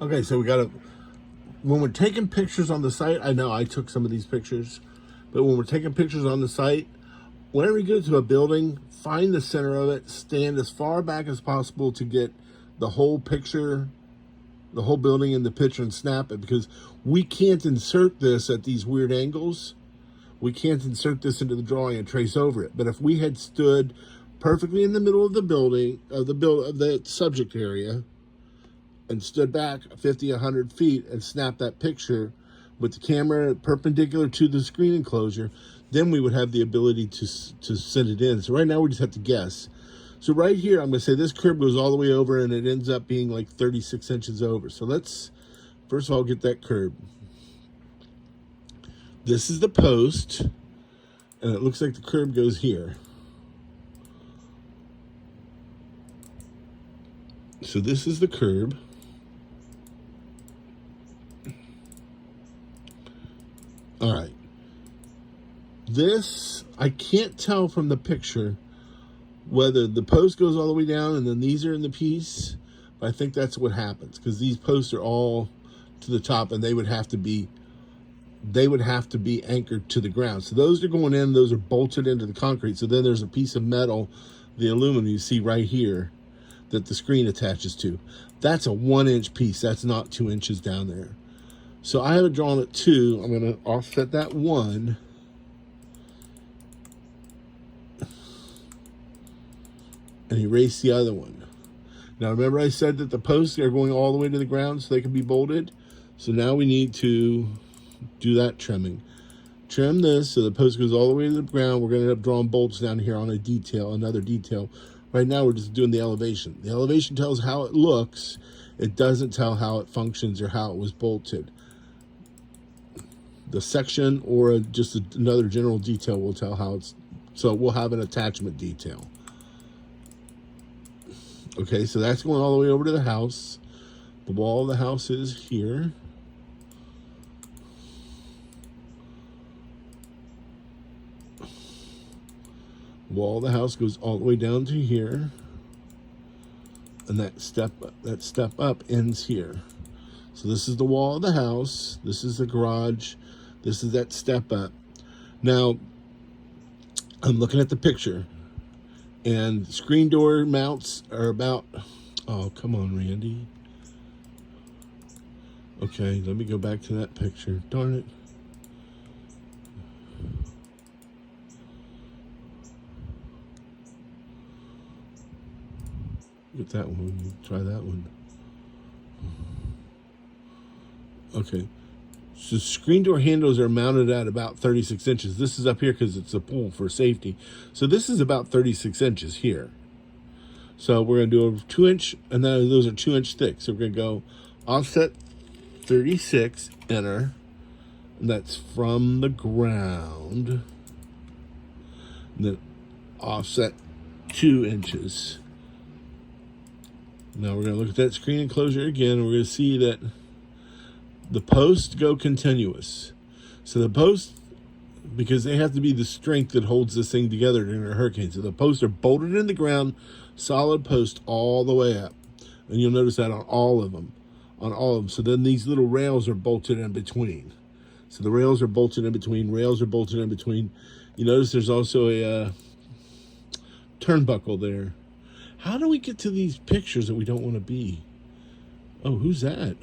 Okay, so we got to, when we're taking pictures on the site, I know I took some of these pictures, but when we're taking pictures on the site, whenever you go to a building, find the center of it, stand as far back as possible to get the whole picture, the whole building in the picture, and snap it, because we can't insert this at these weird angles. We can't insert this into the drawing and trace over it. But if we had stood perfectly in the middle of the building, of the subject area, and stood back 50, 100 feet and snapped that picture with the camera perpendicular to the screen enclosure, then we would have the ability to send it in. So right now we just have to guess. So right here, I'm going to say this curb goes all the way over and it ends up being like 36 inches over. So let's, first of all, get that curb. This is the post, and it looks like the curb goes here. So this is the curb. All right. This, I can't tell from the picture whether the post goes all the way down and then these are in the piece, but I think that's what happens, because these posts are all to the top and they would have to be anchored to the ground. So those are going in, those are bolted into the concrete. So then there's a piece of metal, the aluminum you see right here, that the screen attaches to. That's a 1-inch piece. That's not 2 inches down there. So I have it drawn at 2. I'm going to offset that 1. And erase the other one. Now remember I said that the posts are going all the way to the ground so they can be bolted? So now we need to do that trimming. Trim this so the post goes all the way to the ground. We're going to end up drawing bolts down here on a detail, another detail. Right now we're just doing the elevation. The elevation tells how it looks. It doesn't tell how it functions or how it was bolted. The section or just another general detail will tell how it's, so we'll have an attachment detail. Okay, so that's going all the way over to the house. The wall of the house is here. Wall of the house goes all the way down to here. And that step up ends here. So this is the wall of the house. This is the garage. This is that step up. Now, I'm looking at the picture. And screen door mounts are about, oh, come on, Randy. Okay, let me go back to that picture. Darn it. Get that one. Try that one. Okay. So screen door handles are mounted at about 36 inches. This is up here because it's a pull for safety. So this is about 36 inches here. So we're going to do a 2-inch, and then those are 2-inch thick. So we're going to go offset 36, enter. And that's from the ground. And then offset 2 inches. Now we're going to look at that screen enclosure again. We're going to see that the posts go continuous. So the posts, because they have to be the strength that holds this thing together during a hurricane. So the posts are bolted in the ground, solid post all the way up. And you'll notice that on all of them. On all of them. So then these little rails are bolted in between. So the rails are bolted in between. Rails are bolted in between. You notice there's also a turnbuckle there. How do we get to these pictures that we don't want to be? Oh, who's that?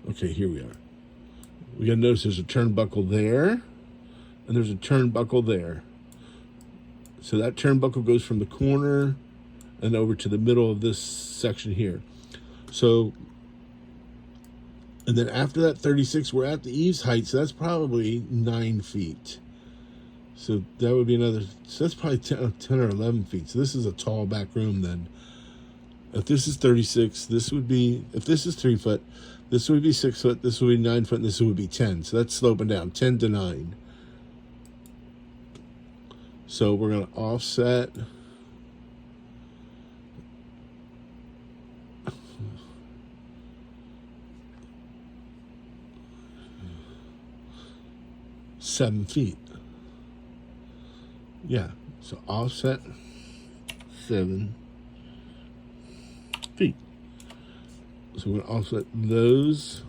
Okay, here we are. We gotta notice there's a turnbuckle there, and there's a turnbuckle there. So that turnbuckle goes from the corner and over to the middle of this section here. So, and then after that 36, we're at the eaves height, so that's probably 9 feet. So that would be another, so that's probably 10 or 11 feet. So this is a tall back room then. If this is 36, this would be, if this is 3 foot, this would be 6 foot, this would be 9 foot, and this would be 10. So that's sloping down, 10 to 9. So we're going to offset. $7 feet. Yeah, so offset 7 feet. So we're going to offset those.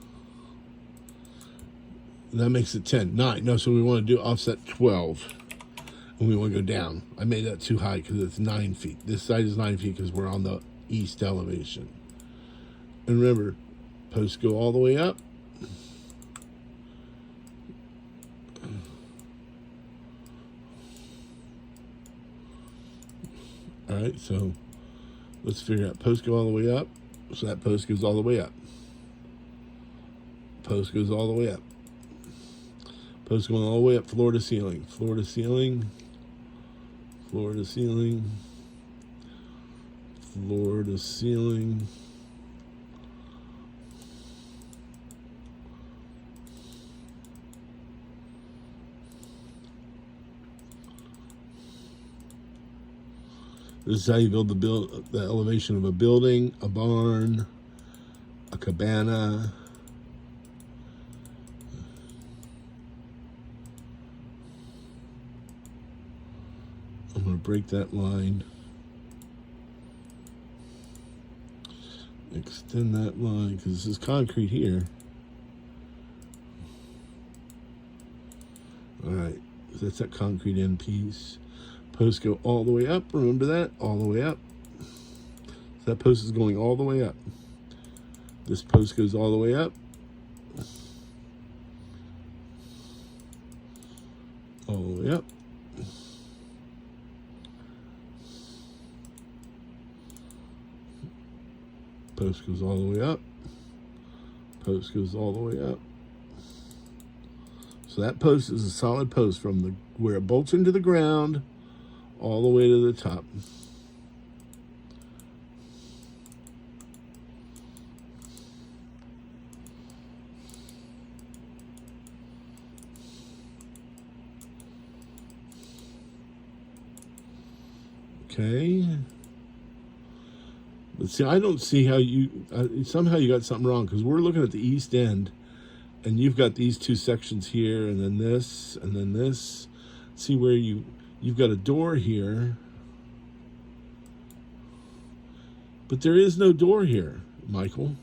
That makes it 10. 9. No, so we want to do offset 12. And we want to go down. I made that too high because it's 9 feet. This side is 9 feet because we're on the east elevation. And remember, posts go all the way up. All right, so let's figure out posts go all the way up. So that post goes all the way up. Post goes all the way up. Post going all the way up, floor to ceiling, floor to ceiling, floor to ceiling, floor to ceiling. This is how you build the elevation of a building, a barn, a cabana. I'm going to break that line. Extend that line because this is concrete here. All right, so that's that concrete end piece. Posts go all the way up. Remember that? All the way up. So that post is going all the way up. This post goes all the way up. All the way up. Post goes all the way up. Post goes all the way up. So that post is a solid post from where it bolts into the ground all the way to the top. Okay. But see, I don't see how somehow you got something wrong because we're looking at the east end and you've got these two sections here and then this and then this. See where you've got a door here, but there is no door here, Michael.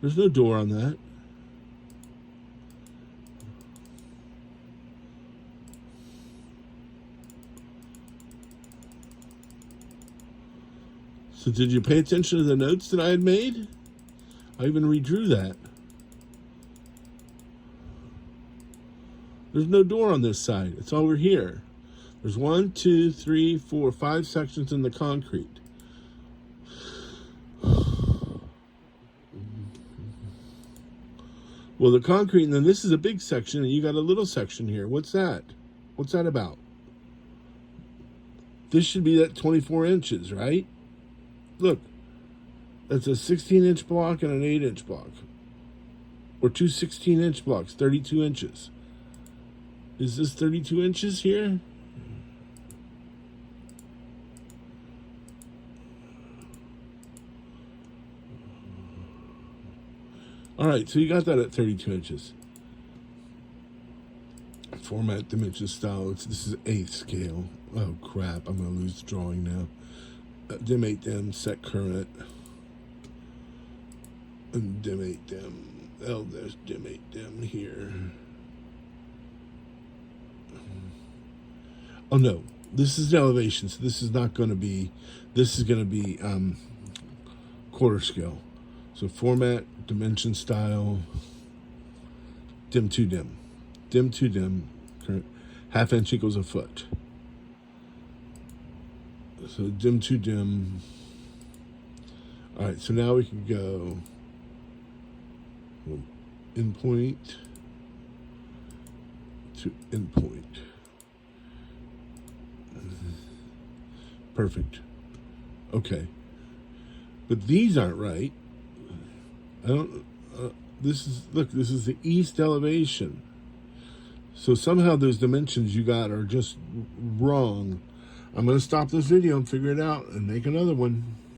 There's no door on that. So did you pay attention to the notes that I had made? I even redrew that. There's no door on this side. It's over here. There's 1, 2, 3, 4, 5 sections in the concrete. Well, the concrete, and then this is a big section, and you got a little section here. What's that? What's that about? This should be that 24 inches, right? Look, that's a 16-inch block and an 8-inch block. Or two 16-inch blocks, 32 inches. Is this 32 inches here? All right, so you got that at 32 inches. Format, dimension, style. This is 8th scale. Oh, crap. I'm going to lose the drawing now. Dim 8 dim, set current. And dim 8 dim. Oh, there's dim 8 dim here. Oh no, this is the elevation, so this is not going to be, this is going to be quarter scale. So format, dimension, style, dim to dim. Dim to dim, current, ½ inch equals a foot. So dim to dim. All right, so now we can go endpoint to endpoint. Perfect. Okay. But these aren't right. I don't, look, this is the east elevation. So somehow those dimensions you got are just wrong. I'm going to stop this video and figure it out and make another one.